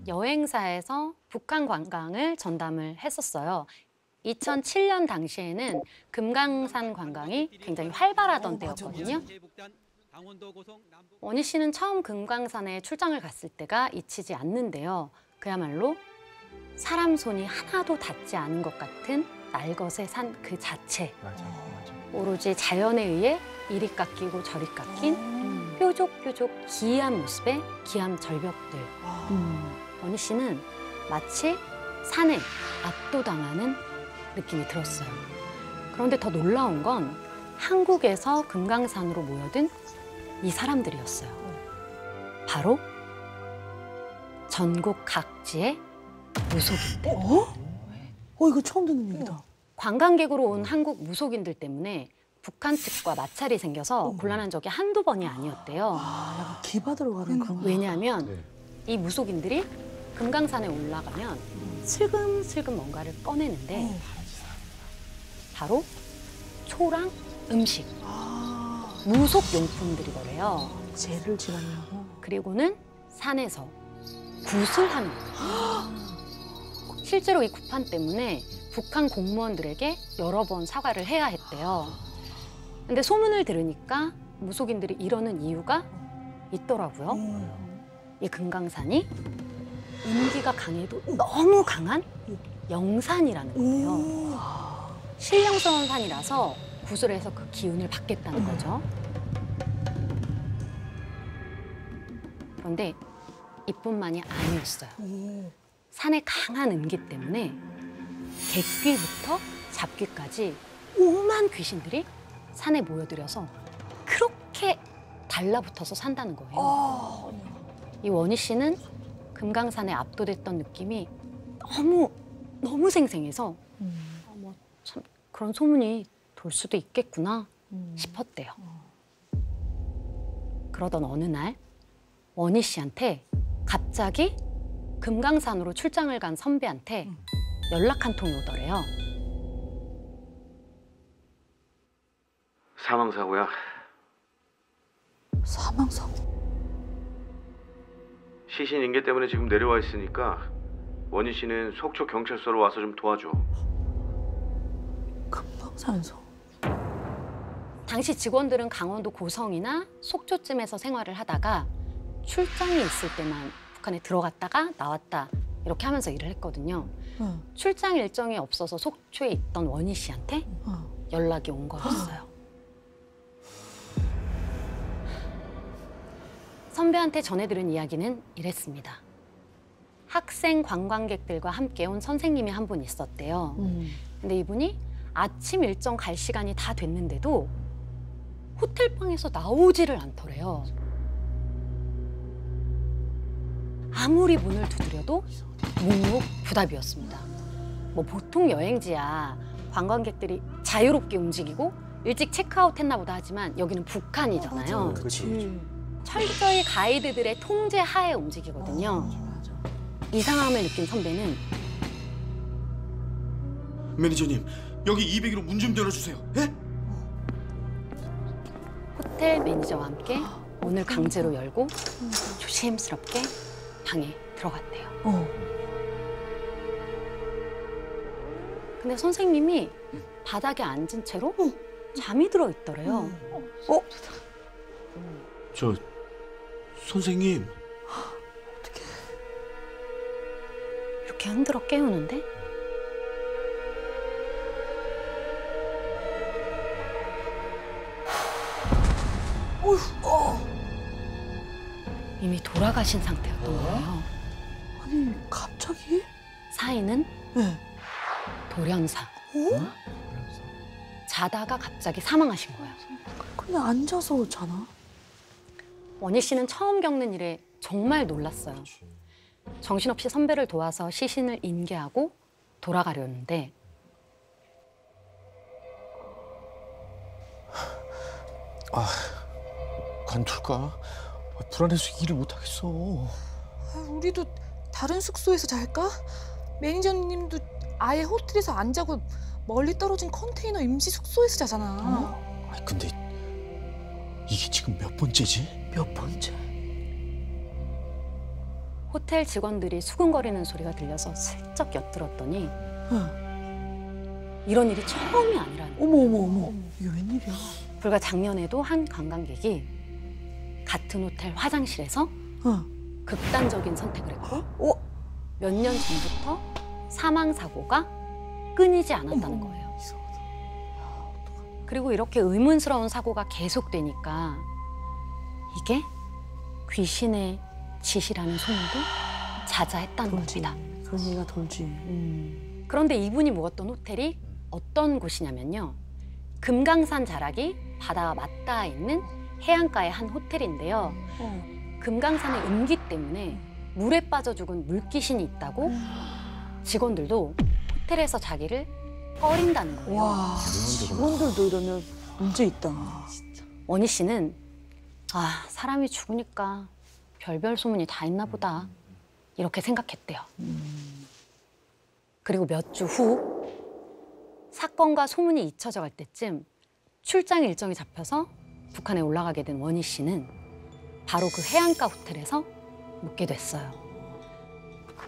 여행사에서 북한 관광을 전담을 했었어요. 2007년 당시에는 금강산 관광이 굉장히 활발하던 때였거든요. 원희 씨는 처음 금강산에 출장을 갔을 때가 잊히지 않는데요. 그야말로 사람 손이 하나도 닿지 않은 것 같은 날것의 산 그 자체. 맞아. 오로지 자연에 의해 이리 깎이고 저리 깎인 뾰족뾰족 기이한 모습의 기암 절벽들. 원희 씨는 마치 산에 압도당하는 느낌이 들었어요. 그런데 더 놀라운 건 한국에서 금강산으로 모여든 이 사람들이었어요. 바로 전국 각지의 무속인들. 이거 처음 듣는 얘기다. 관광객으로 온 한국 무속인들 때문에 북한 측과 마찰이 생겨서 곤란한 적이 한두 번이 아니었대요. 약간 기받으러 가는 그런 거. 왜냐하면 이 무속인들이 금강산에 올라가면 슬금슬금 뭔가를 꺼내는데 바로 초랑 음식, 무속 용품들이거래요. 죄를 지라냐고. 그리고는 산에서 굿을 하는 거예요. 실제로 이 굿판 때문에 북한 공무원들에게 여러 번 사과를 해야 했대요. 근데 소문을 들으니까 무속인들이 이러는 이유가 있더라고요. 이 금강산이 음기가 강해도 너무 강한 영산이라는 거예요. 신령스러운 산이라서 구슬해서 그 기운을 받겠다는 거죠. 그런데 이뿐만이 아니었어요. 산의 강한 음기 때문에 객귀부터 잡귀까지 오만 귀신들이 산에 모여들여서 그렇게 달라붙어서 산다는 거예요. 이 원희 씨는 금강산에 압도됐던 느낌이 너무 생생해서 참 그런 소문이 돌 수도 있겠구나 싶었대요. 그러던 어느 날 원희 씨한테 갑자기 금강산으로 출장을 간 선배한테 연락 한 통이 오더래요. 사망사고야. 사망사고? 시신 인계 때문에 지금 내려와 있으니까 원희 씨는 속초 경찰서로 와서 좀 도와줘. 금강산에서? 당시 직원들은 강원도 고성이나 속초쯤에서 생활을 하다가 출장이 있을 때만 북한에 들어갔다가 나왔다 이렇게 하면서 일을 했거든요. 출장 일정이 없어서 속초에 있던 원희 씨한테 연락이 온 거였어요. 선배한테 전해들은 이야기는 이랬습니다. 학생 관광객들과 함께 온 선생님이 한 분 있었대요. 근데 이분이 아침 일정 갈 시간이 다 됐는데도 호텔방에서 나오지를 않더래요. 아무리 문을 두드려도 묵묵부답이었습니다. 뭐 보통 여행지야 관광객들이 자유롭게 움직이고 일찍 체크아웃 했나 보다 하지만 여기는 북한이잖아요. 그렇지. 철저히 가이드들의 통제 하에 움직이거든요. 이 상황을 느낀 선배는 매니저님, 여기 201호 문 좀 열어주세요. 예? 호텔 매니저와 함께 문을 강제로 열고 조심스럽게 방에 들어갔대요. 근데 선생님이 바닥에 앉은 채로 잠이 들어 있더래요. 저 선생님. 이렇게 흔들어 깨우는데 이미 돌아가신 상태였던 거예요. 아니, 갑자기? 사인은 네. 돌연사. 자다가 갑자기 사망하신 거예요. 그냥 앉아서 자나? 원희 씨는 처음 겪는 일에 정말 놀랐어요. 정신없이 선배를 도와서 시신을 인계하고 돌아가려는데 관둘까? 불안해서 일을 못하겠어. 우리도 다른 숙소에서 잘까? 매니저님도 아예 호텔에서 안 자고 멀리 떨어진 컨테이너 임시 숙소에서 자잖아. 근데 이게 지금 몇 번째지? 몇 번째? 호텔 직원들이 수근거리는 소리가 들려서 슬쩍 엿들었더니 이런 일이 처음이 아니라는 거예요. 어머. 이게 웬일이야? 불과 작년에도 한 관광객이 같은 호텔 화장실에서 극단적인 선택을 했고 몇 년 전부터 사망 사고가 끊이지 않았다는 거예요. 그리고 이렇게 의문스러운 사고가 계속되니까 이게 귀신의 짓이라는 소문도 자자했다는 겁니다. 그런 얘기가 돌지. 그런데 이분이 묵었던 호텔이 어떤 곳이냐면요. 금강산 자락이 바다와 맞닿아 있는 해안가의 한 호텔인데요. 금강산의 음기 때문에 물에 빠져 죽은 물귀신이 있다고 직원들도 호텔에서 자기를 꺼린다는 거예요. 와, 직원들도 이러면 문제 있다. 원희 씨는 사람이 죽으니까 별별 소문이 다 있나 보다 이렇게 생각했대요. 그리고 몇 주 후 사건과 소문이 잊혀져 갈 때쯤 출장 일정이 잡혀서 북한에 올라가게 된 원희 씨는 바로 그 해안가 호텔에서 묵게 됐어요.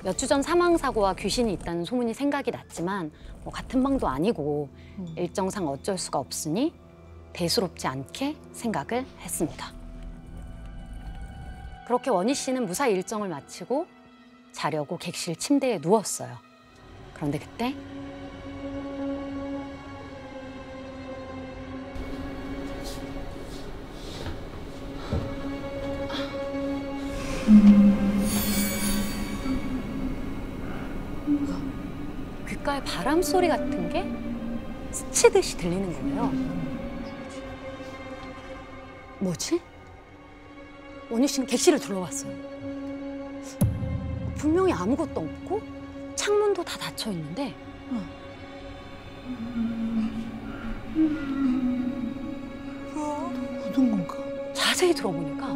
몇 주 전 사망사고와 귀신이 있다는 소문이 생각이 났지만 뭐 같은 방도 아니고 일정상 어쩔 수가 없으니 대수롭지 않게 생각을 했습니다. 그렇게 원희 씨는 무사히 일정을 마치고 자려고 객실 침대에 누웠어요. 그런데 그때 귓가에 바람 소리 같은 게 스치듯이 들리는 거예요. 뭐지? 원희 씨는 객실을 둘러봤어요. 분명히 아무것도 없고 창문도 다 닫혀 있는데 무슨 건가? 자세히 들어보니까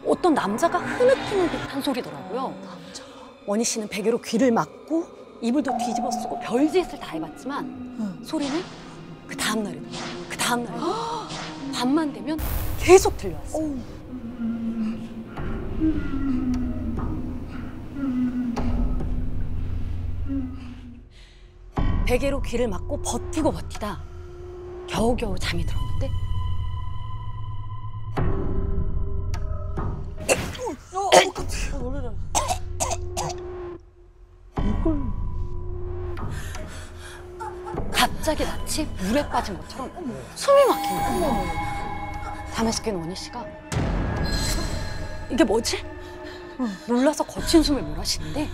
어떤 남자가 흐느끼는 듯한 소리더라고요. 원희 씨는 베개로 귀를 막고 이불도 뒤집어 쓰고 별짓을 다 해봤지만 소리는 그 다음 날에도 밤만 되면 계속 들려왔어요. 베개로 귀를 막고 버티다 겨우겨우 잠이 들었는데 놀래라. 이걸 갑자기 마치 물에 빠진 것처럼 숨이 막히는 거예요. 잠에서 깬 원희 씨가 이게 뭐지? 놀라서 거친 숨을 몰아쉬는데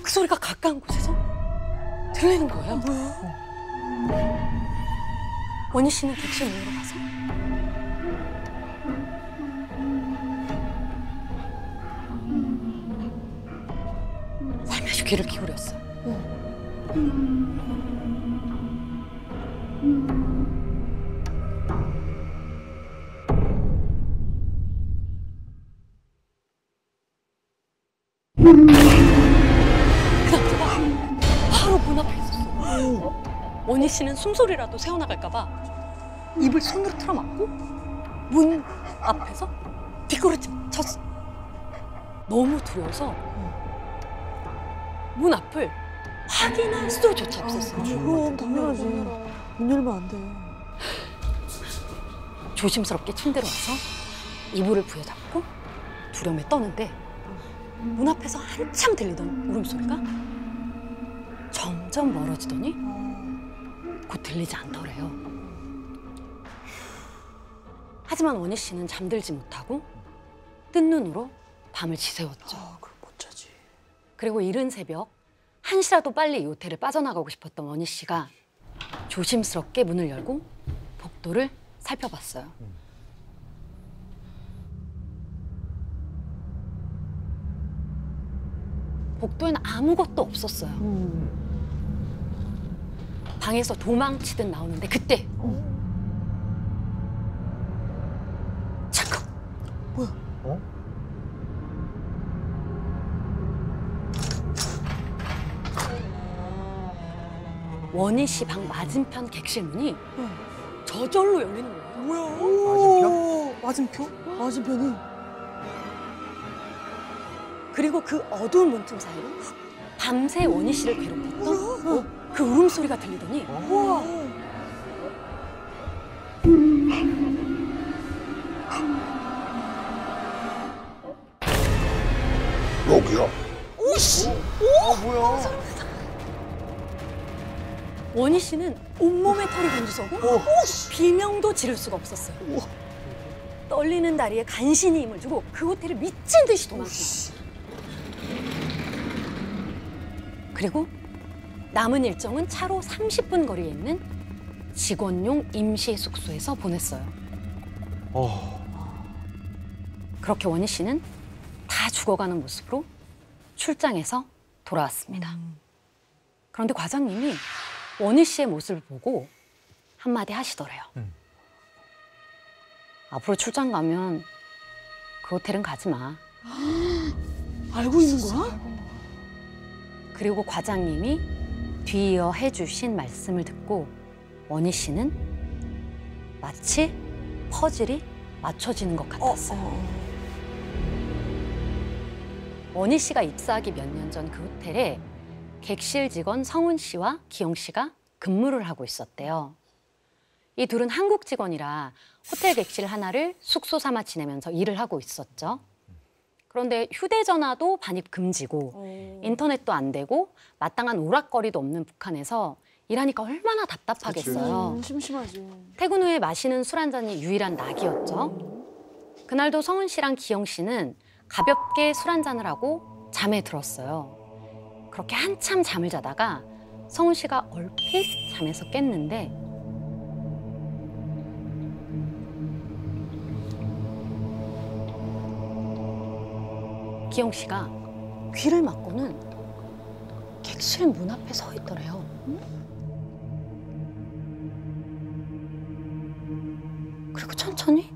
그 소리가 가까운 곳에서 들리는 거예요. 원희 씨는 객실 문으로 가서 살며시 귀를 기울였어요. 그 남자가 바로 문 앞에 있었어요. 원희 씨는 숨소리라도 새어나갈까 봐 입을 손으로 틀어막고 문 앞에서 뒷걸음쳤어. 너무 두려워서 문 앞을 확인할 수조차 없었어요. 그럼 당연하지. 문 열면 안 돼. 조심스럽게 침대로 와서 이불을 부여잡고 두려움에 떠는데 문 앞에서 한참 들리던 울음소리가 점점 멀어지더니 곧 들리지 않더래요. 하지만 원희 씨는 잠들지 못하고 뜬 눈으로 밤을 지새웠죠. 그럼 못 자지. 그리고 이른 새벽 1시라도 빨리 이 호텔을 빠져나가고 싶었던 원희 씨가 조심스럽게 문을 열고 복도를 살펴봤어요. 복도에는 아무것도 없었어요. 방에서 도망치듯 나오는데 그때 잠깐 뭐야? 원희 씨 방 맞은편 객실 문이 저절로 열리는 거예요. 뭐야? 맞은표? 맞은편이? 그리고 그 어두운 문틈 사이로 밤새 원희 씨를 괴롭혔던 그 울음소리가 들리더니 우와. 여기야. 오씨! 뭐야? 원희 씨는 온몸에 털이 곤두서고 비명도 지를 수가 없었어요. 떨리는 다리에 간신히 힘을 주고 그 호텔을 미친 듯이 도망칩니다. 그리고 남은 일정은 차로 30분 거리에 있는 직원용 임시 숙소에서 보냈어요. 그렇게 원희 씨는 다 죽어가는 모습으로 출장에서 돌아왔습니다. 그런데 과장님이 원희 씨의 모습을 보고 한마디 하시더래요. 앞으로 출장 가면 그 호텔은 가지 마. 알고 있는 거야? 그리고 과장님이 뒤이어 해주신 말씀을 듣고 원희 씨는 마치 퍼즐이 맞춰지는 것 같았어요. 원희 씨가 입사하기 몇 년 전 그 호텔에 객실 직원 성훈 씨와 기영 씨가 근무를 하고 있었대요. 이 둘은 한국 직원이라 호텔 객실 하나를 숙소 삼아 지내면서 일을 하고 있었죠. 그런데 휴대전화도 반입 금지고 인터넷도 안 되고 마땅한 오락거리도 없는 북한에서 일하니까 얼마나 답답하겠어요. 심심하지. 퇴근 후에 마시는 술 한 잔이 유일한 낙이었죠. 그날도 성훈 씨랑 기영 씨는 가볍게 술 한 잔을 하고 잠에 들었어요. 그렇게 한참 잠을 자다가 성훈 씨가 얼핏 잠에서 깼는데 기영 씨가 귀를 막고는 객실 문 앞에 서 있더래요. 그리고 천천히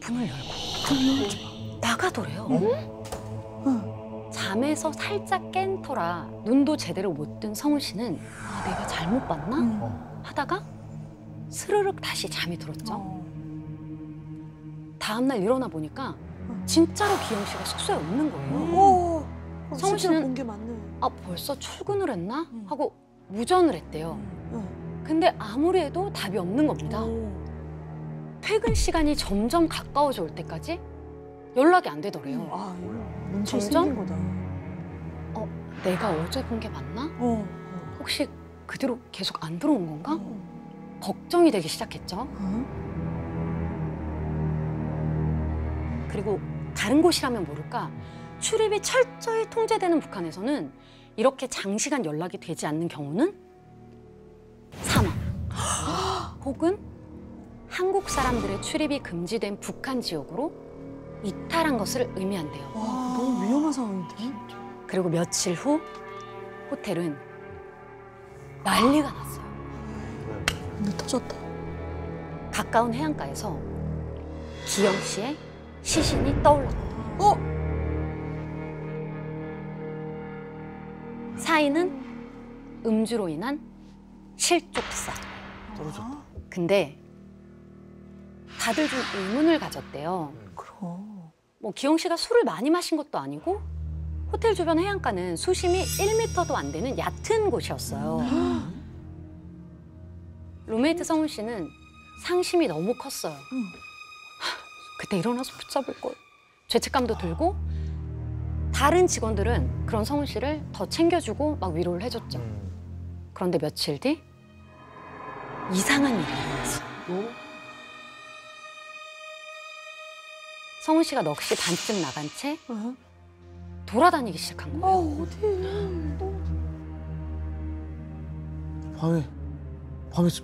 문을 열고 나가더래요. 잠에서 살짝 깬 터라 눈도 제대로 못 뜬 성훈 씨는 아, 내가 잘못 봤나? 하다가 스르륵 다시 잠이 들었죠. 다음날 일어나 보니까 진짜로 기영 씨가 숙소에 없는 거예요. 성훈 씨는 본게 맞네. 아, 벌써 출근을 했나? 하고 무전을 했대요. 근데 아무리 해도 답이 없는 겁니다. 퇴근 시간이 점점 가까워져 올 때까지 연락이 안 되더래요. 아, 이거 문제 점점? 생긴 거다. 내가 어제 본 게 맞나? 혹시 그 뒤로 계속 안 들어온 건가? 걱정이 되기 시작했죠. 그리고 다른 곳이라면 모를까 출입이 철저히 통제되는 북한에서는 이렇게 장시간 연락이 되지 않는 경우는 사망 혹은 한국 사람들의 출입이 금지된 북한 지역으로 이탈한 것을 의미한대요. 와, 너무 위험한 상황인데? 그리고 며칠 후 호텔은 난리가 났어요. 근데 터졌다. 가까운 해안가에서 기영 씨의 시신이 떠올랐고 사인은 음주로 인한 실족사. 떨어졌다. 근데 다들 좀 의문을 가졌대요. 그럼. 뭐 기영 씨가 술을 많이 마신 것도 아니고 호텔 주변 해안가는 수심이 1m도 안 되는 얕은 곳이었어요. 룸메이트 성훈 씨는 상심이 너무 컸어요. 그때 일어나서 붙잡을 걸. 죄책감도 들고 다른 직원들은 그런 성훈 씨를 더 챙겨주고 막 위로를 해줬죠. 그런데 며칠 뒤 이상한 일이 일어났어요. 성훈 씨가 넋이 반쯤 나간 채 돌아다니기 시작한 거예요.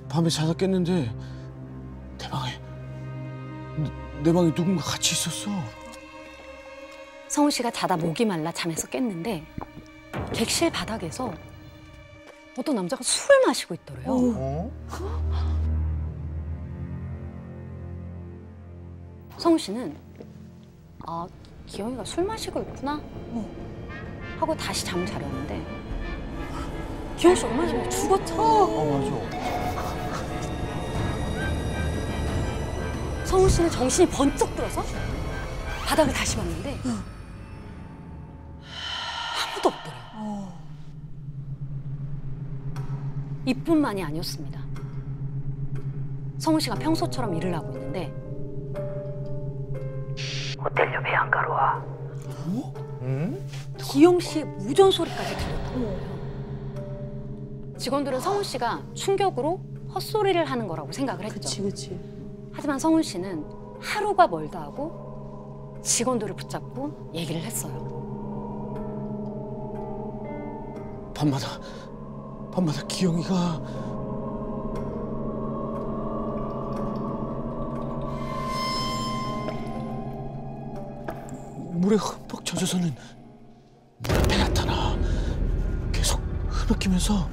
밤에 자다 깼는데 내 방에 누군가 같이 있었어. 성훈 씨가 자다 목이 말라 잠에서 깼는데 객실 바닥에서 어떤 남자가 술을 마시고 있더래요. 성훈 씨는 아, 기영이가 술 마시고 있구나 하고 다시 잠을 자려는데 기영 씨 얼마 전에 죽었잖아. 맞아. 성훈 씨는 정신이 번쩍 들어서 바닥을 다시 봤는데 아무도 없더래요. 이뿐만이 아니었습니다. 성훈 씨가 평소처럼 일을 하고 있는데 호텔 왜 안 가러 와? 기영 씨의 무전 소리까지 들렸다는 거예요. 직원들은 성훈 씨가 충격으로 헛소리를 하는 거라고 생각을 했죠. 그치. 하지만 성훈 씨는 하루가 멀다 하고 직원들을 붙잡고 얘기를 했어요. 밤마다 기영이가 물에 흠뻑 젖어서는 문 앞에 나타나 계속 흐느끼면서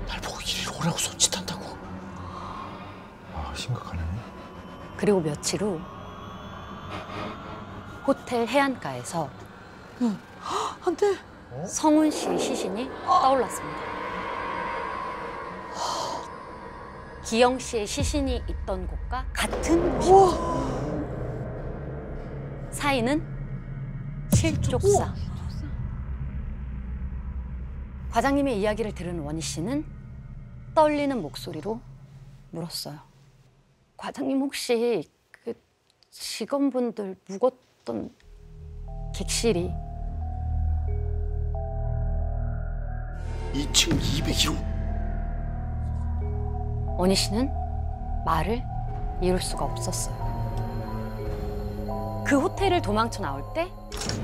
날 보고 이리로 오라고 손짓한다고. 심각하네. 그리고 며칠 후 호텔 해안가에서 안 돼. 성훈 씨의 시신이 떠올랐습니다. 기영 씨의 시신이 있던 곳과 같은 곳입니다. 사인은 실족사. 과장님의 이야기를 들은 원희 씨는 떨리는 목소리로 물었어요. 과장님 혹시 그 직원분들 묵었던 객실이 2층 201호. 원희 씨는 말을 이룰 수가 없었어요. 그 호텔을 도망쳐 나올 때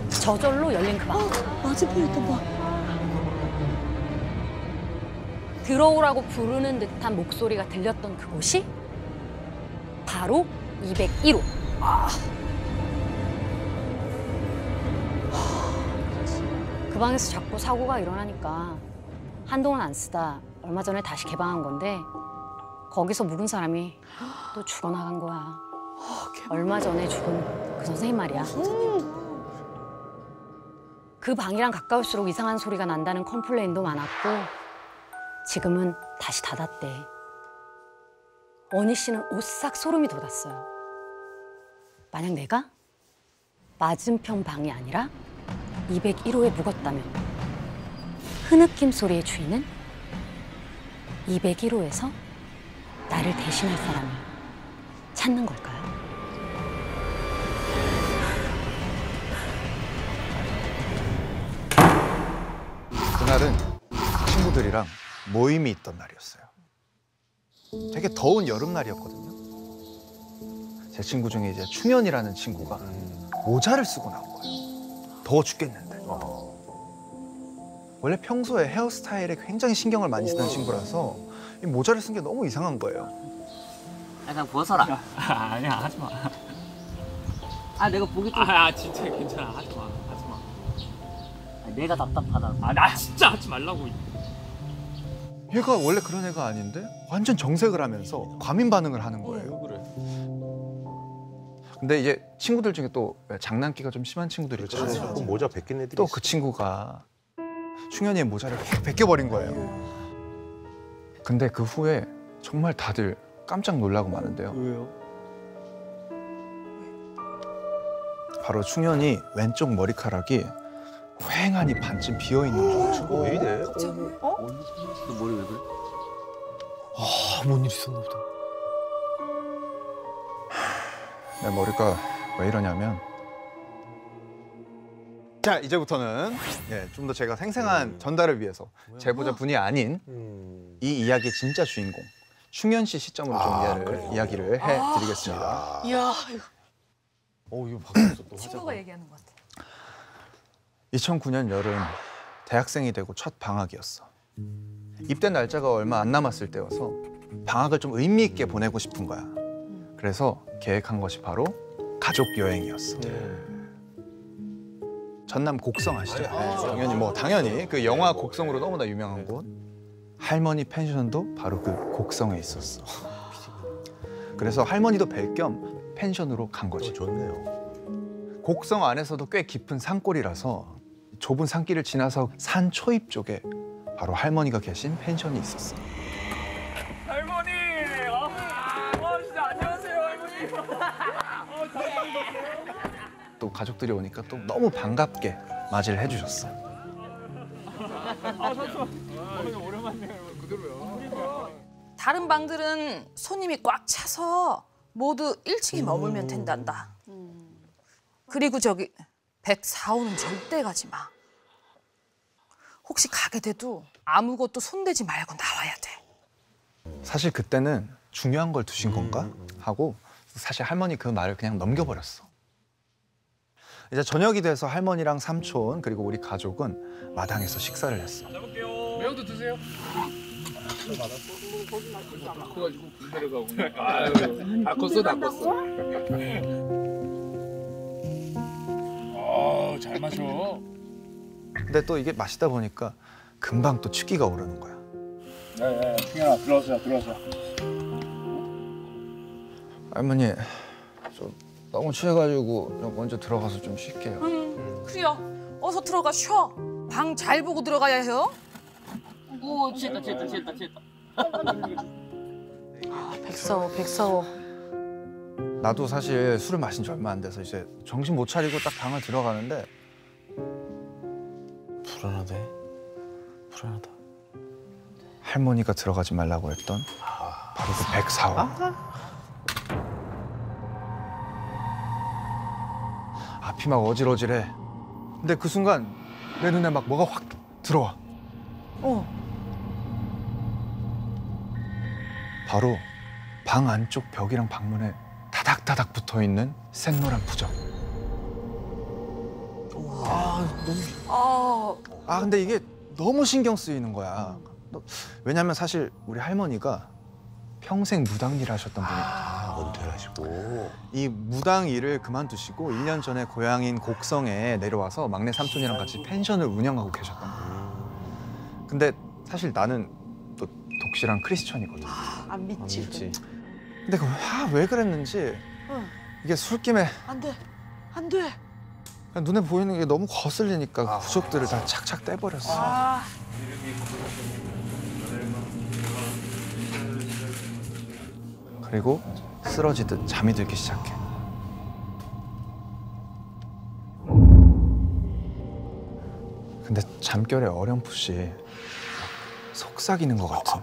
저절로 열린 그 방. 맞은편에 봐. 들어오라고 부르는 듯한 목소리가 들렸던 그곳이 바로 201호. 그 방에서 자꾸 사고가 일어나니까 한동안 안 쓰다 얼마 전에 다시 개방한 건데 거기서 묵은 사람이 또 죽어나간 거야. 얼마 전에 죽은 그 선생님 말이야. 그 방이랑 가까울수록 이상한 소리가 난다는 컴플레인도 많았고 지금은 다시 닫았대. 원희 씨는 오싹 소름이 돋았어요. 만약 내가 맞은편 방이 아니라 201호에 묵었다면 흐느낌 소리의 주인은 201호에서 나를 대신할 사람을 찾는 걸까요? 그날은 친구들이랑 모임이 있던 날이었어요. 되게 더운 여름날이었거든요. 제 친구 중에 이제 충현이라는 친구가 모자를 쓰고 나온 거예요. 더워 죽겠는데. 원래 평소에 헤어스타일에 굉장히 신경을 많이 쓰는 친구라서 이 모자를 쓴 게 너무 이상한 거예요. 그냥 벗어라. 아니야, 하지 마. 아 내가 보기 좀. 진짜 괜찮아. 하지 마. 하지 마. 내가 답답하다고. 나 진짜 하지 말라고. 얘가 원래 그런 애가 아닌데 완전 정색을 하면서 과민 반응을 하는 거예요. 그래. 근데 이제 친구들 중에 또 장난기가 좀 심한 친구들이 있잖아요. 조금 모자 벗긴 애들이 또 그 친구가 충현이의 모자를 확 벗겨버린 거예요. 근데 그 후에 정말 다들 깜짝 놀라고 마는데요. 왜요? 바로 충현이 왼쪽 머리카락이 휑하니 반쯤 비어있는 거죠. 왜 이래? 너 머리 왜 그래? 뭔 일 있었나 보다. 내 머리가 왜 이러냐면 자 이제부터는 좀 더 제가 생생한 전달을 위해서 제보자 분이 아닌 이 이야기의 진짜 주인공 충현 씨 시점으로 좀 이야기를 해드리겠습니다. 이야, 이거 바뀌었어 또. 친구가 얘기하는 것 같아. 2009년 여름 대학생이 되고 첫 방학이었어. 입대 날짜가 얼마 안 남았을 때여서 방학을 좀 의미 있게 보내고 싶은 거야. 그래서 계획한 것이 바로 가족 여행이었어. 전남 곡성 아시죠? 당연히 그 영화 곡성으로 너무나 유명한 곳. 할머니 펜션도 바로 그 곡성에 있었어. 그래서 할머니도 뵐 겸 펜션으로 간 거지. 좋네요. 곡성 안에서도 꽤 깊은 산골이라서 좁은 산길을 지나서 산 초입 쪽에 바로 할머니가 계신 펜션이 있었어. 할머니! 진짜 안녕하세요, 할머니! 또 가족들이 오니까 또 너무 반갑게 맞이를 해주셨어. 오랜만이네요. 그대로요. 다른 방들은 손님이 꽉 차서 모두 1층에 머물면 된단다. 그리고 저기 104호는 절대 가지 마. 혹시 가게 돼도 아무것도 손대지 말고 나와야 돼. 사실 그때는 중요한 걸 두신 건가 하고 사실 할머니 그 말을 그냥 넘겨버렸어. 이제 저녁이 돼서 할머니랑 삼촌 그리고 우리 가족은 마당에서 식사를 했어. 매운도 드세요. 커가지고 군대를 가고. 아유, 다 컸어, 다 컸어. 잘 마셔. 근데 또 이게 마시다 보니까 금방 또 취기가 오르는 거야. 네, 승현아, 들어오세요. 할머니, 저 너무 취해가지고 먼저 들어가서 좀 쉴게요. 그래요. 어서 들어가 쉬어. 방 잘 보고 들어가야 해요. 오, 취했다. 백서호. 나도 사실 술을 마신 지 얼마 안 돼서 이제 정신 못 차리고 딱 방을 들어가는데 불안하다. 할머니가 들어가지 말라고 했던 바로 그 104호. 앞이 막 어질어질해. 근데 그 순간 내 눈에 막 뭐가 확 들어와. 바로 방 안쪽 벽이랑 방문에 다닥다닥 붙어있는 샛노란 부적. 근데 이게 너무 신경 쓰이는 거야. 왜냐면 사실 우리 할머니가 평생 무당 일을 하셨던 분이거든. 은퇴하시고. 이 무당 일을 그만두시고 1년 전에 고향인 곡성에 내려와서 막내 삼촌이랑 같이 펜션을 운영하고 계셨던 거야. 근데 사실 나는 또 독실한 크리스천이거든. 안 믿지. 근데 왜 그랬는지 이게 술김에 안 돼. 눈에 보이는 게 너무 거슬리니까 부적들을 다 착착 떼버렸어. 그리고 쓰러지듯 잠이 들기 시작해. 근데 잠결에 어렴풋이 속삭이는 것 같은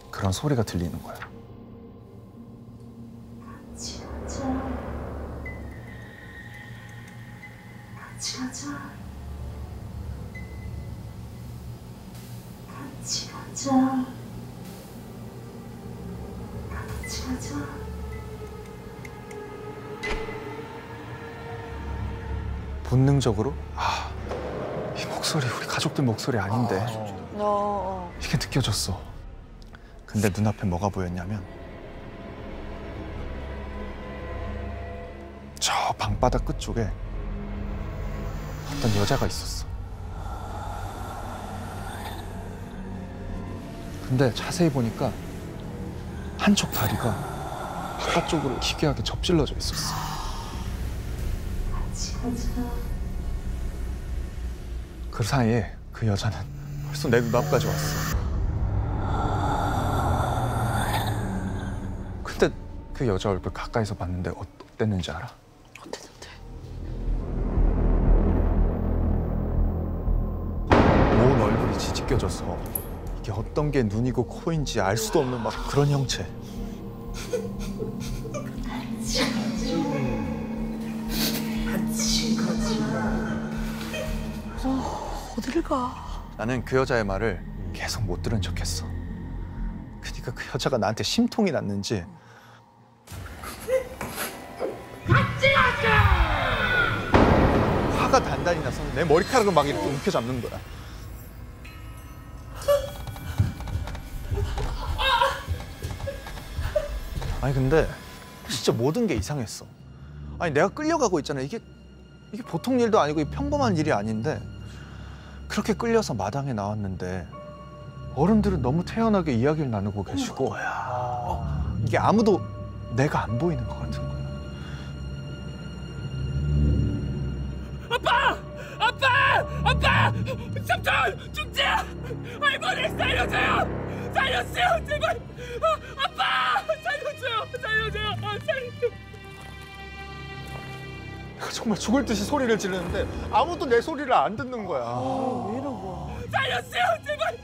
그런 소리가 들리는 거야. 같이 가자. 본능적으로 이 목소리 우리 가족들 목소리 아닌데 이게 느껴졌어. 근데 눈앞에 뭐가 보였냐면 저 방바닥 끝쪽에 어떤 여자가 있었어. 근데 자세히 보니까 한쪽 다리가 바깥쪽으로 기괴하게 접질러져 있었어. 그 사이에 그 여자는 벌써 내 눈앞까지 왔어. 근데 그 여자 얼굴 가까이서 봤는데 어땠는지 알아? 온 얼굴이 뒤집겨져서 이게 어떤 게 눈이고 코인지 알 수도 없는 막 그런 형체. 어디를 가? 나는 그 여자의 말을 계속 못 들은 척했어. 그러니까 그 여자가 나한테 심통이 났는지 화가 단단히 나서 내 머리카락을 막 이렇게 움켜잡는 거야. 아니 근데 진짜 모든 게 이상했어. 아니 내가 끌려가고 있잖아. 이게 보통 일도 아니고 평범한 일이 아닌데 그렇게 끌려서 마당에 나왔는데 어른들은 너무 태연하게 이야기를 나누고 계시고 이게 아무도 내가 안 보이는 것 같은 거야. 아빠! 아빠! 삼촌! 중재! 할머니 살려줘요! 살려주세요 제발! 아빠! 살려줘요! 살려줘요! 살려줘요! 정말 죽을 듯이 소리를 지르는데 아무도 내 소리를 안 듣는 거야. 왜 이런 거야? 살려주세요 제발!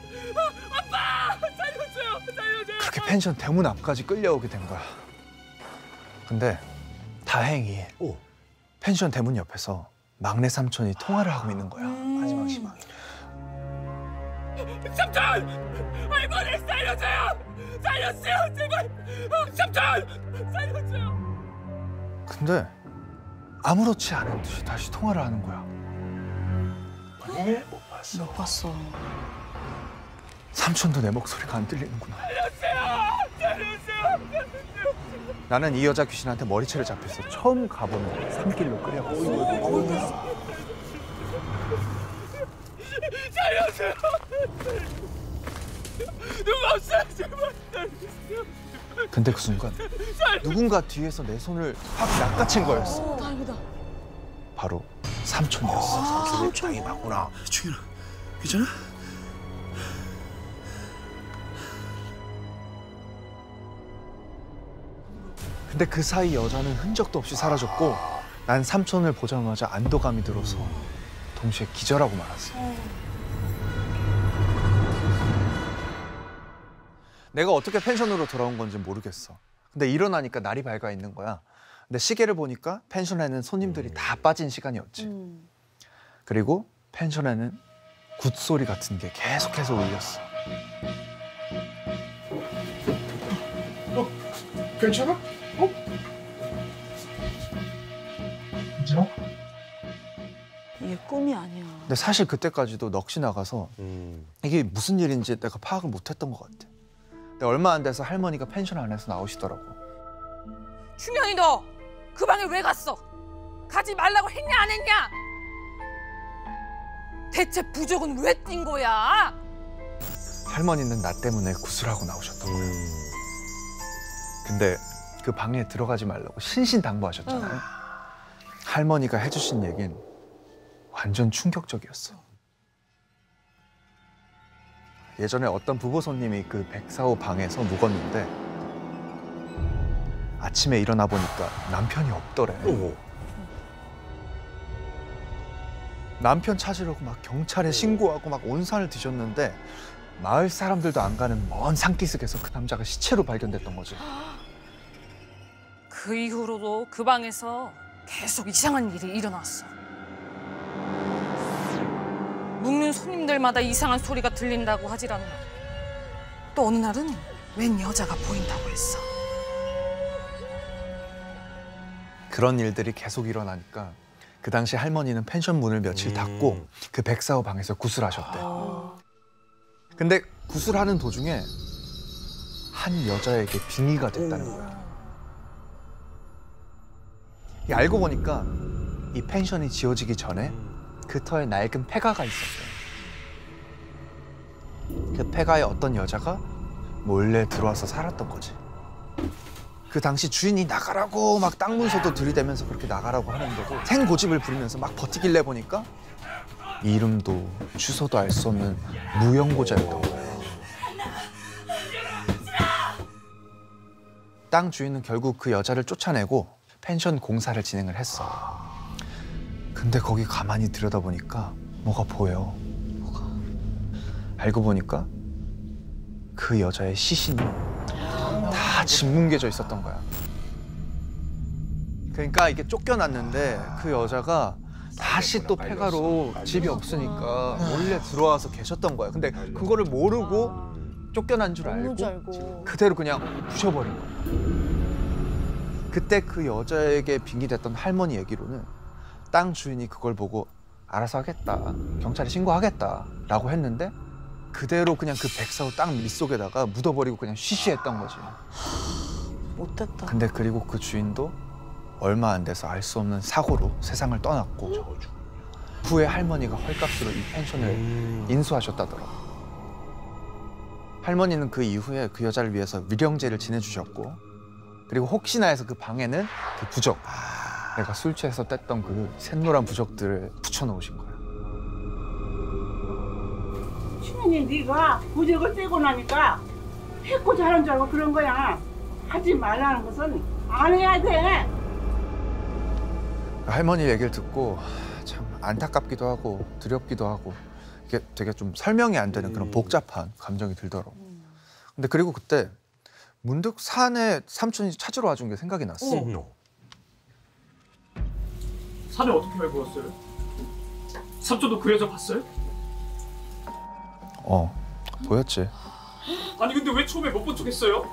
아빠! 살려줘요! 살려줘요! 그렇게 펜션 대문 앞까지 끌려오게 된 거야. 근데 다행히 펜션 대문 옆에서 막내 삼촌이 통화를 하고 있는 거야. 마지막 희망이. 삼촌! 할머니 살려줘요! 살려주세요 제발! 삼촌! 살려줘요! 근데 아무렇지 않은 듯이 다시 통화를 하는 거야. 못 봤어. 삼촌도 내 목소리가 안 들리는구나. 살려주세요! 살려주세요! 나는 이 여자 귀신한테 머리채를 잡혀서 처음 가보는 산길로 끌려갔어. 살려주세요! 누가 없어요 제발! 살려주세요! 근데 그 순간 누군가 뒤에서 내 손을 확 낚아챈 거였어. 다행이다. 바로 삼촌이었어. 삼촌이 맞구나. 충현아, 괜찮아? 근데 그 사이 여자는 흔적도 없이 사라졌고 난 삼촌을 보자마자 안도감이 들어서 동시에 기절하고 말았어. 내가 어떻게 펜션으로 돌아온 건지 모르겠어. 근데 일어나니까 날이 밝아 있는 거야. 근데 시계를 보니까 펜션에는 손님들이 다 빠진 시간이었지. 그리고 펜션에는 굿소리 같은 게 계속해서 울렸어. 괜찮아? 괜찮아? 이게 꿈이 아니야. 근데 사실 그때까지도 넋이 나가서 이게 무슨 일인지 내가 파악을 못했던 것 같아. 근데 얼마 안 돼서 할머니가 펜션 안에서 나오시더라고. 충현이 너 그 방에 왜 갔어? 가지 말라고 했냐 안 했냐? 대체 부족은 왜 뛴 거야? 할머니는 나 때문에 구슬하고 나오셨던 거예요. 근데 그 방에 들어가지 말라고 신신당부하셨잖아요. 할머니가 해주신 얘긴 완전 충격적이었어. 예전에 어떤 부부 손님이 그 104호 방에서 묵었는데 아침에 일어나 보니까 남편이 없더래. 남편 찾으려고 막 경찰에 신고하고 막 온 산을 뒤졌는데 마을 사람들도 안 가는 먼 산기슭에서 그 남자가 시체로 발견됐던 거지. 그 이후로도 그 방에서 계속 이상한 일이 일어났어. 묵는 손님들마다 이상한 소리가 들린다고 하질 않나. 또 어느 날은 웬 여자가 보인다고 했어. 그런 일들이 계속 일어나니까 그 당시 할머니는 펜션 문을 며칠 닫고 그 104호 방에서 구슬하셨대. 근데 구슬하는 도중에 한 여자에게 빙의가 됐다는 거야. 알고 보니까 이 펜션이 지어지기 전에 그 터에 낡은 폐가가 있었대. 그 폐가에 어떤 여자가 몰래 들어와서 살았던 거지. 그 당시 주인이 나가라고 막 땅 문서도 들이대면서 그렇게 나가라고 하는데도 생고집을 부리면서 막 버티길래 보니까 이름도 주소도 알 수 없는 무연고자였던 거예요. 땅 주인은 결국 그 여자를 쫓아내고 펜션 공사를 진행을 했어. 근데 거기 가만히 들여다보니까 뭐가 보여. 뭐가? 알고 보니까 그 여자의 시신이 다 짓뭉개져 있었던 거야. 그러니까 이게 쫓겨났는데 그 여자가 다시 또 폐가로 집이 없으니까 몰래 들어와서 계셨던 거야. 근데 그거를 모르고 쫓겨난 줄 알고 그대로 그냥 부셔버린 거야. 그때 그 여자에게 빙의됐던 할머니 얘기로는 땅 주인이 그걸 보고 알아서 하겠다, 경찰에 신고하겠다라고 했는데 그대로 그냥 그 104호 땅 밑속에다가 묻어버리고 그냥 쉬쉬했던 거지. 못됐다. 근데 그리고 그 주인도 얼마 안 돼서 알 수 없는 사고로 세상을 떠났고 후에 할머니가 헐값으로 이 펜션을 인수하셨다더라고. 할머니는 그 이후에 그 여자를 위해서 위령제를 지내주셨고 그리고 혹시나 해서 그 방에는 그 부적, 내가 술 취해서 뗐던 그 샛노란 부적들을 붙여놓으신 거야. 당연히 네가 부적을 떼고 나니까 했고 잘한 줄 알고 그런 거야. 하지 말라는 것은 안 해야 돼. 할머니 얘기를 듣고 참 안타깝기도 하고 두렵기도 하고 이게 되게 좀 설명이 안 되는 그런 복잡한 감정이 들더라고. 근데 그리고 그때 문득 산에 삼촌이 찾으러 와준 게 생각이 났어. 산에 어떻게 알고 왔어요? 삼촌도 그 여자 봤어요? 보였지. 아니 근데 왜 처음에 못 본 척했어요?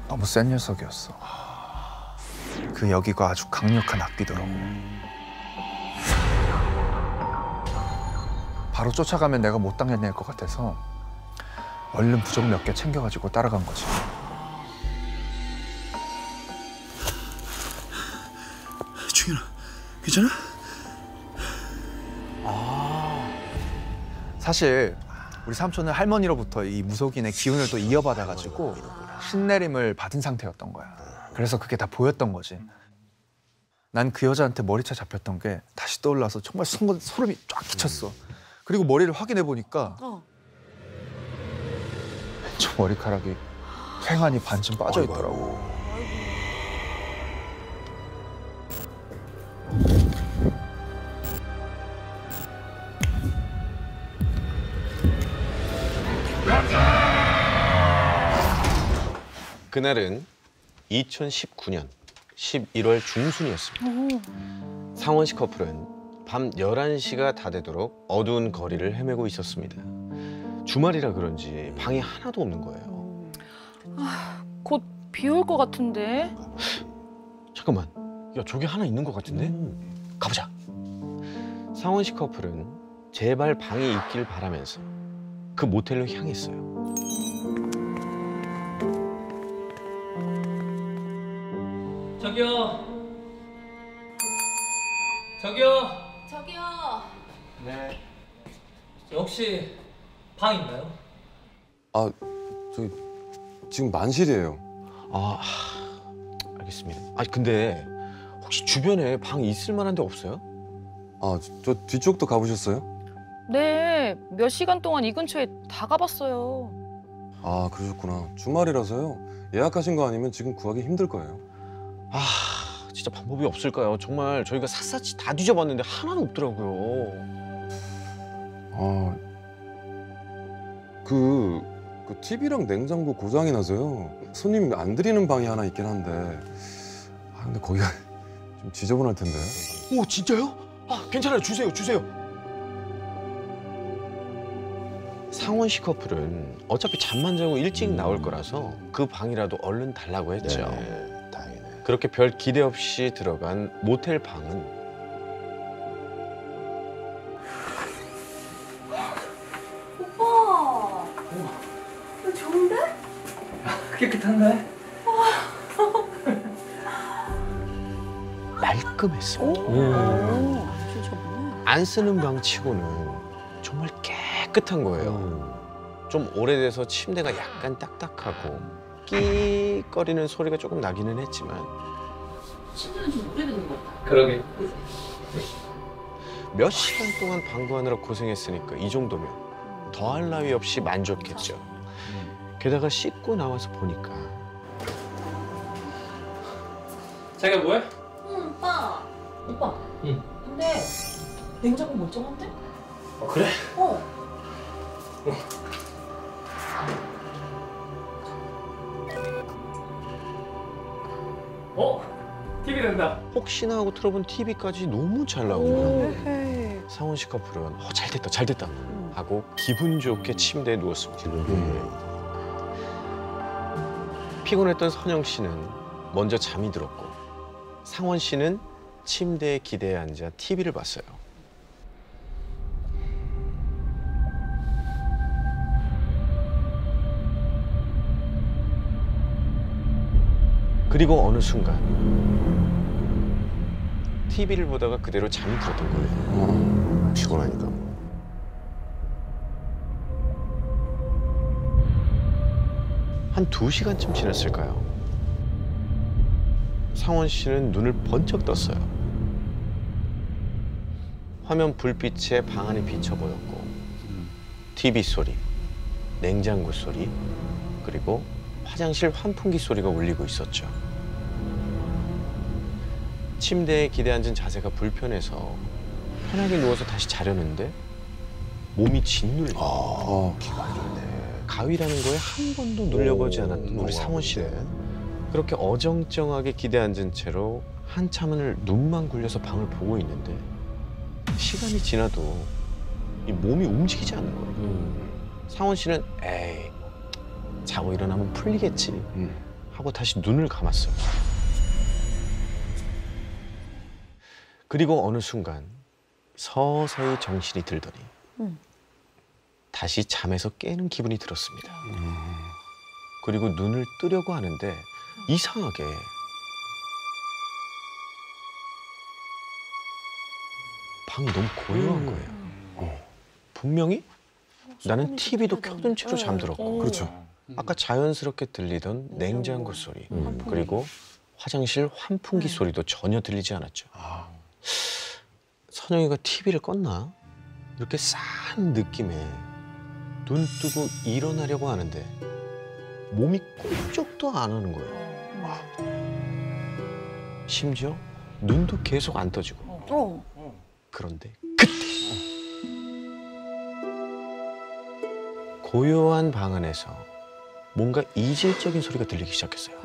너무 센 녀석이었어. 그 여기가 아주 강력한 악기더라고. 바로 쫓아가면 내가 못 당해낼 것 같아서 얼른 부적 몇 개 챙겨가지고 따라간 거지. 충현아, 괜찮아? 사실 우리 삼촌은 할머니로부터 이 무속인의 기운을 또 이어받아가지고 신내림을 받은 상태였던 거야. 그래서 그게 다 보였던 거지. 난 그 여자한테 머리채 잡혔던 게 다시 떠올라서 정말 소름이 쫙 끼쳤어. 그리고 머리를 확인해 보니까 저 머리카락이 횡하니 반쯤 빠져 있더라고. 그날은 2019년 11월 중순이었습니다. 상원 씨 커플은 밤 11시가 다 되도록 어두운 거리를 헤매고 있었습니다. 주말이라 그런지 방이 하나도 없는 거예요. 곧 비 올 것 같은데. 잠깐만, 야 저기 하나 있는 것 같은데? 가보자. 상원 씨 커플은 제발 방이 있길 바라면서 그 모텔로 향했어요. 저기요. 저기요. 저기요. 네. 혹시 방 있나요? 아, 저기 지금 만실이에요. 아, 알겠습니다. 아, 근데 혹시 주변에 방 있을 만한 데 없어요? 아, 저 뒤쪽도 가보셨어요? 네, 몇 시간 동안 이 근처에 다 가봤어요. 아, 그러셨구나. 주말이라서요. 예약하신 거 아니면 지금 구하기 힘들 거예요. 아, 진짜 방법이 없을까요? 정말 저희가 샅샅이 다 뒤져봤는데 하나도 없더라고요. 아, 그 TV랑 냉장고 고장이 나서요. 손님 안 들이는 방이 하나 있긴 한데, 아, 근데 거기가 좀 지저분할 텐데요. 오, 진짜요? 아, 괜찮아요. 주세요. 상원 씨 커플은 어차피 잠만 자고 일찍 나올 거라서 그 방이라도 얼른 달라고 했죠. 네, 다행이네. 그렇게 별 기대 없이 들어간 모텔 방은 오빠. 이거 좋은데? 깨끗한데? 깔끔했습니다. 안 쓰는 방치고는 정말 깨끗한 거예요. 좀 오래돼서 침대가 약간 딱딱하고 끼거리는 소리가 조금 나기는 했지만 침대는 좀 오래된 것 같다. 그러게. 몇 시간 동안 방구하느라 고생했으니까 이 정도면 더할 나위 없이 만족했죠. 게다가 씻고 나와서 보니까 자기가 뭐해? 응, 오빠. 오빠. 응. 근데 냉장고 멀쩡한데? 그래? TV 된다. 혹시나 하고 틀어본 TV까지 너무 잘 나오고 상원 씨 커플은 잘 됐다 하고 기분 좋게 침대에 누웠습니다. 피곤했던 선영 씨는 먼저 잠이 들었고 상원 씨는 침대에 기대에 앉아 TV를 봤어요. 그리고 어느 순간 TV를 보다가 그대로 잠이 들었던 거예요. 피곤하니까. 한 2시간쯤 지났을까요? 상원 씨는 눈을 번쩍 떴어요. 화면 불빛에 방 안이 비쳐 보였고 TV 소리, 냉장고 소리, 그리고 화장실 환풍기 소리가 울리고 있었죠. 침대에 기대앉은 자세가 불편해서 편하게 누워서 다시 자려는데 몸이 짓눌려. 가위라는 거에 한 번도 눌려보지 않았던 우리 상원 씨는 그렇게 어정쩡하게 기대앉은 채로 한참을 눈만 굴려서 방을 보고 있는데 시간이 지나도 이 몸이 움직이지 않는 거예요. 상원 씨는 에이, 자고 일어나면 풀리겠지 하고 다시 눈을 감았어요. 그리고 어느 순간 서서히 정신이 들더니 다시 잠에서 깨는 기분이 들었습니다. 그리고 눈을 뜨려고 하는데 이상하게 방이 너무 고요한 거예요. 분명히 나는 TV도 켜둔 채로 잠들었고 그렇죠. 아까 자연스럽게 들리던 냉장고 소리 그리고 화장실 환풍기 소리도 전혀 들리지 않았죠. 선영이가 TV를 껐나? 이렇게 싸한 느낌에 눈 뜨고 일어나려고 하는데 몸이 꿈쩍도 안 하는 거예요. 심지어 눈도 계속 안 떠지고. 그런데 그때 고요한 방 안에서 뭔가 이질적인 소리가 들리기 시작했어요.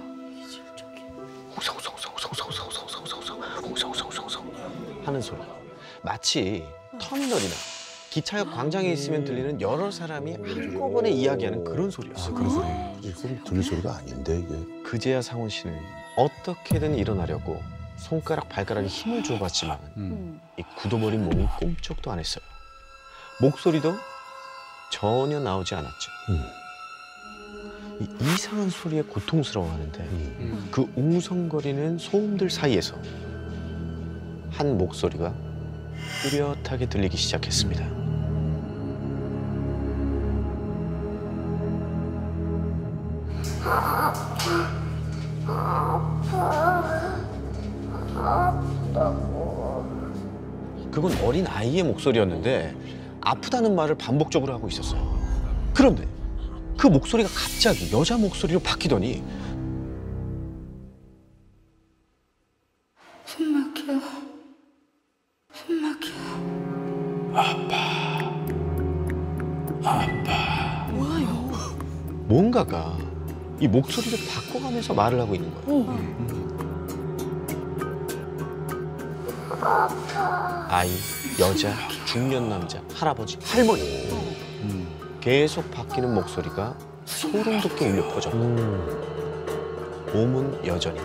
하는 소리. 마치 터미널이나 기차역 광장에 있으면 들리는 여러 사람이 한꺼번에 이야기하는 그런 소리였어요. 그런 소리. 이건 들릴 소리가 아닌데 이게. 그제야 상원 씨는 어떻게든 일어나려고 손가락 발가락에 힘을 줘봤지만 이 굳어버린 몸이 꿈쩍도 안 했어요. 목소리도 전혀 나오지 않았죠. 이 이상한 소리에 고통스러워하는데 그 웅성거리는 소음들 사이에서 한 목소리가 뚜렷하게 들리기 시작했습니다. 그건 어린 아이의 목소리였는데 아프다는 말을 반복적으로 하고 있었어요. 그런데 그 목소리가 갑자기 여자 목소리로 바뀌더니 숨 막혀. 숨 막혀. 아빠. 뭐야 뭔가가 이 목소리를 바꿔가면서 말을 하고 있는 거예요. 아이, 여자, 중년 남자, 할아버지, 할머니. 계속 바뀌는 목소리가 소름 돋게 울려 퍼졌고 몸은 여전히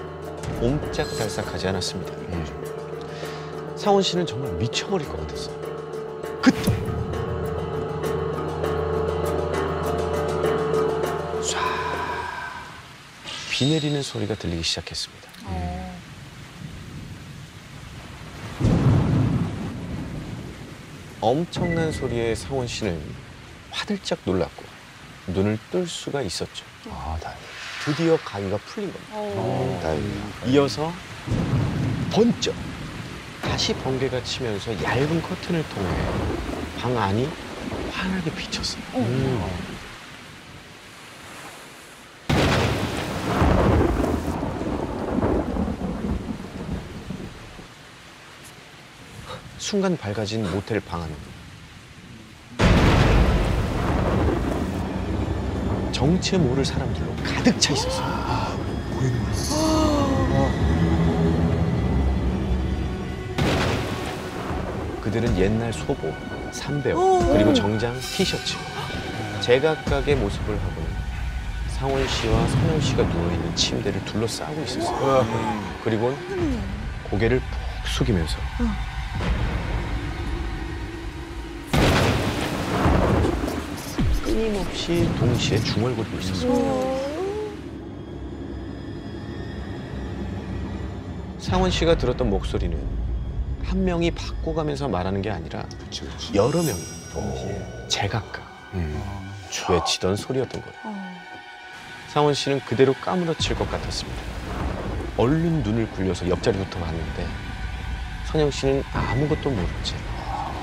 옴짝달싹하지 않았습니다. 상원 씨는 정말 미쳐버릴 것 같았어요. 그때 쏴 비 내리는 소리가 들리기 시작했습니다. 엄청난 소리에 상원 씨는 화들짝 놀랐고 눈을 뜰 수가 있었죠. 다행이다. 드디어 가위가 풀린 겁니다. 다행이다. 이어서 번쩍 다시 번개가 치면서 얇은 커튼을 통해 방 안이 환하게 비쳤어요. 순간 밝아진 모텔 방 안은 정체 모를 사람들로 가득 차 있었어요. 그들은 옛날 소복, 삼배옷, 그리고 정장, 티셔츠, 제각각의 모습을 하고는 상원 씨와 선영 씨가 누워있는 침대를 둘러싸고 있었어요. 그리고 고개를 푹 숙이면서 끊임없이 동시에 중얼거리고 있었어요. 상원 씨가 들었던 목소리는 한 명이 바꿔가면서 말하는 게 아니라 여러 명이 동시에 제각각 외치던 소리였던 거예요. 상원 씨는 그대로 까무러칠 것 같았습니다. 얼른 눈을 굴려서 옆자리부터 봤는데 선영 씨는 아무것도 모른 채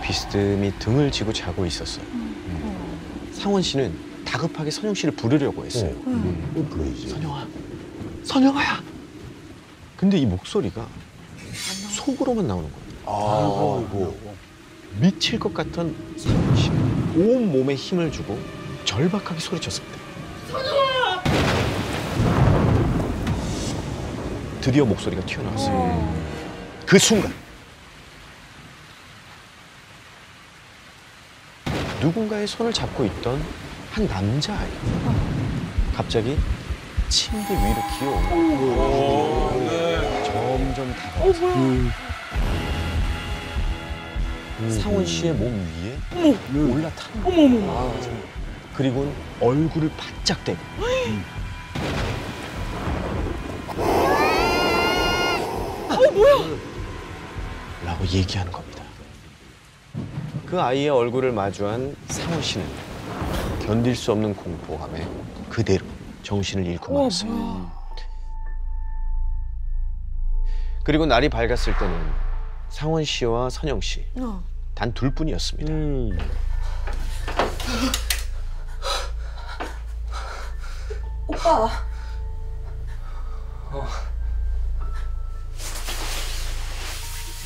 비스듬히 등을 지고 자고 있었어요. 상원 씨는 다급하게 선영 씨를 부르려고 했어요. 불러야지. 선영아, 선영아야. 근데 이 목소리가 속으로만 나오는 거예요. 아이고. 미칠 것 같던 상원 씨가 온 몸에 힘을 주고 절박하게 소리쳤습니다. 선영아! 드디어 목소리가 튀어나왔어요. 그 순간 누군가의 손을 잡고 있던 한 남자아이 갑자기 침대 위로 기어오고 점점 다가와서 상원 씨의 몸 위에 올라타는 그리고는 얼굴을 바짝 대고 라고 얘기하는 겁니다. 그 아이의 얼굴을 마주한 상원 씨는 견딜 수 없는 공포감에 그대로 정신을 잃고 말았어요. 그리고 날이 밝았을 때는 상원 씨와 선영 씨 단 둘뿐이었습니다. 오빠.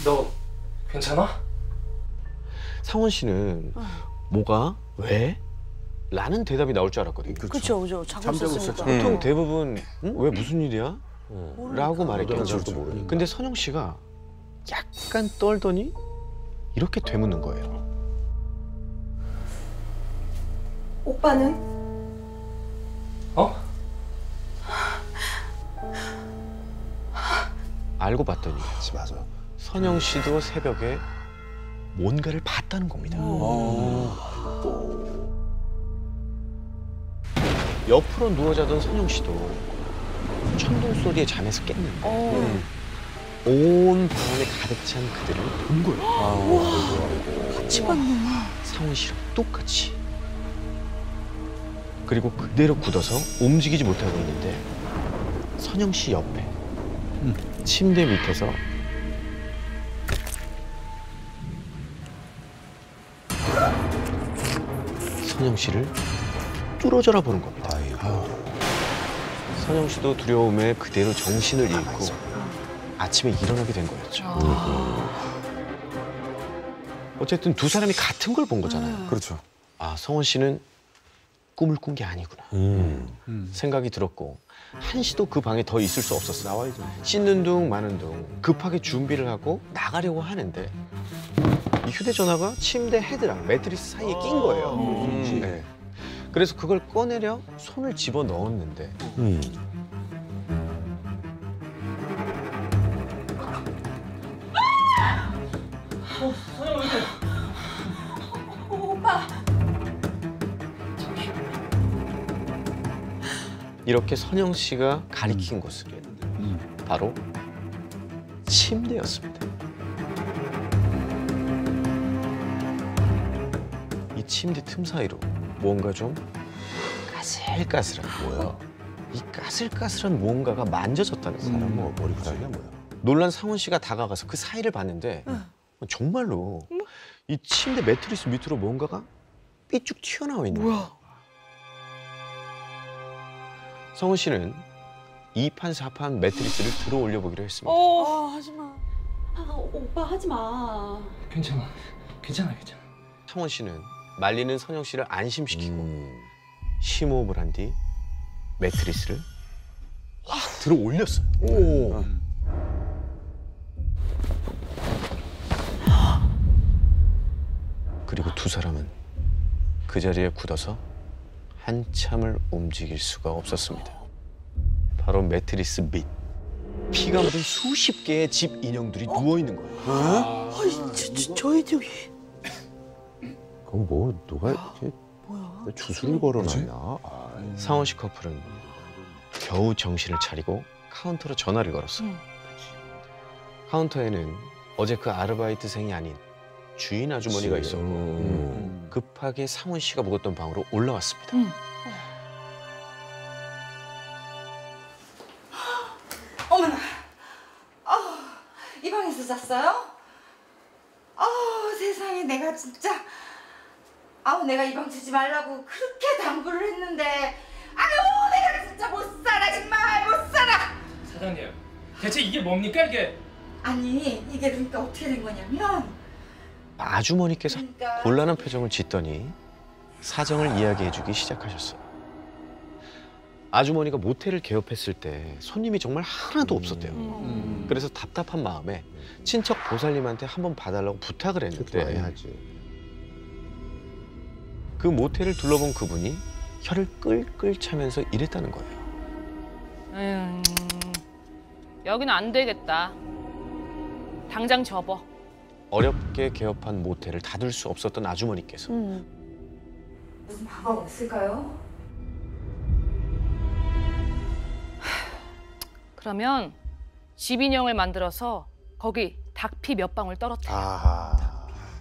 너 괜찮아? 상원 씨는 뭐가? 왜? 라는 대답이 나올 줄 알았거든요. 그렇죠. 자고 있었으니까. 보통 대부분 왜 무슨 일이야? 라고 말했겠죠. 그렇죠. 근데 선영 씨가 약간 떨더니 이렇게 되묻는 거예요. 오빠는? 어? 알고 봤더니 맞아. 선영 씨도 새벽에 뭔가를 봤다는 겁니다. 옆으로 누워 자던 선영 씨도 천둥 소리에 잠에서 깼는데 온 방 안에 가득 찬 그들을 본 거예요. 같이 봤네. 상원 씨랑 똑같이. 그리고 그대로 굳어서 움직이지 못하고 있는데 선영 씨 옆에 침대 밑에서 선영 씨를 뚫어져라 보는 겁니다. 선영 씨도 두려움에 그대로 정신을 잃고 아침에 일어나게 된 거였죠. 어쨌든 두 사람이 같은 걸 본 거잖아요. 그렇죠. 아, 성원 씨는 꿈을 꾼 게 아니구나. 생각이 들었고 한 씨도 그 방에 더 있을 수 없었어요. 나와야죠. 씻는 둥 마는 둥 급하게 준비를 하고 나가려고 하는데 이 휴대전화가 침대 헤드랑 매트리스 사이에 낀 거예요. 네. 그래서 그걸 꺼내려 손을 집어 넣었는데 오빠. 이렇게 선영 씨가 가리킨 곳은 바로 침대였습니다. 이 침대 틈 사이로 뭔가 좀 까슬까슬한 뭐야? 이 까슬까슬한 뭔가가 만져졌다는 거예요. 뭐 머리카락이야 뭐야? 놀란 상원 씨가 다가가서 그 사이를 봤는데 정말로 이 침대 매트리스 밑으로 뭔가가 삐쭉 튀어나와 있는 거야. 성훈 씨는 2판 4판 매트리스를 들어 올려보기로 했습니다. 하지 마. 오빠 하지 마. 괜찮아. 괜찮아. 성훈 씨는 말리는 선영 씨를 안심시키고 심호흡을 한 뒤 매트리스를 확 들어 올렸어요. 그리고 두 사람은 그 자리에 굳어서 한참을 움직일 수가 없었습니다. 바로 매트리스 밑 피가 묻은 수십 개의 집 인형들이 누워 있는 거예요. 저희도 여기. 그럼 뭐 누가 이렇게 주술을 걸어놨나? 상원 씨 커플은 겨우 정신을 차리고 카운터로 전화를 걸었어요. 카운터에는 어제 그 아르바이트생이 아닌 주인 아주머니가 있었고 급하게 상원 씨가 묵었던 방으로 올라왔습니다. 어머나. 이 방에서 잤어요? 세상에 내가 진짜. 아우 내가 이 방 치지 말라고 그렇게 당부를 했는데 아유 내가 진짜 못 살아 정말 못 살아. 사장님, 대체 이게 뭡니까 이게? 아니 이게 그러니까 어떻게 된 거냐면 아주머니께서 곤란한 표정을 짓더니 사정을 이야기해주기 시작하셨어요. 아주머니가 모텔을 개업했을 때 손님이 정말 하나도 없었대요. 그래서 답답한 마음에 친척 보살님한테 한번 봐달라고 부탁을 했는데 그 모텔을 둘러본 그분이 혀를 끌끌 차면서 이랬다는 거예요. 여기는 안 되겠다. 당장 접어. 어렵게 개업한 모텔을 닫을 수 없었던 아주머니께서 무슨 방법 없을까요? 그러면 집 인형을 만들어서 거기 닭피 몇 방울 떨어뜨려.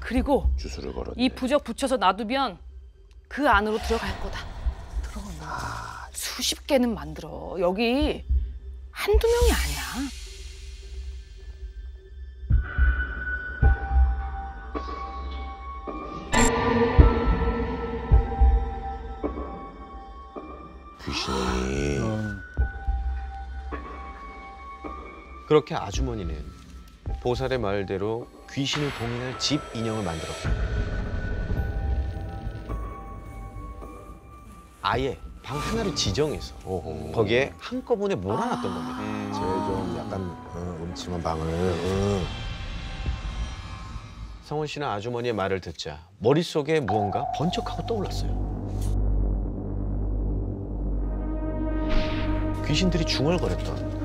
그리고 주술을 걸었네. 이 부적 붙여서 놔두면 그 안으로 들어갈 거다. 수십 개는 만들어. 여기 한두 명이 아니야. 귀신이. 그렇게 아주머니는 보살의 말대로 귀신을 봉인할 집 인형을 만들었고 아예 방 하나를 지정해서 거기에 한꺼번에 몰아놨던 겁니다. 좀 약간 음침한 방을. 성원 씨는 아주머니의 말을 듣자 머릿속에 무언가 번쩍하고 떠올랐어요. 귀신들이 중얼거렸던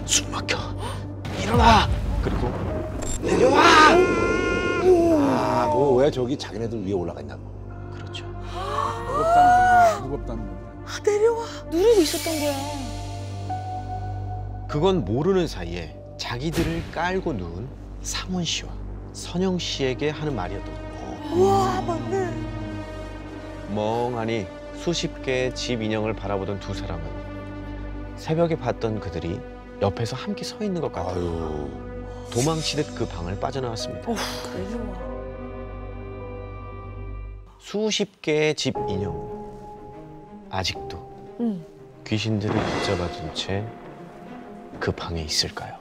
숨 막혀. 일어나! 그리고 내려와! 왜 저기 자기네들 위에 올라가 있나 봐. 그렇죠. 무겁다는 거. 내려와. 누르고 있었던 거야. 그건 모르는 사이에 자기들을 깔고 누운 상원 씨와 선영 씨에게 하는 말이었던 거예요. 우와, 맞네. 멍하니 수십 개의 집 인형을 바라보던 두 사람은 새벽에 봤던 그들이 옆에서 함께 서 있는 것 같아요. 도망치듯 그 방을 빠져나왔습니다. 수십 개의 집 인형. 아직도 귀신들을 붙잡아둔 채 그 방에 있을까요?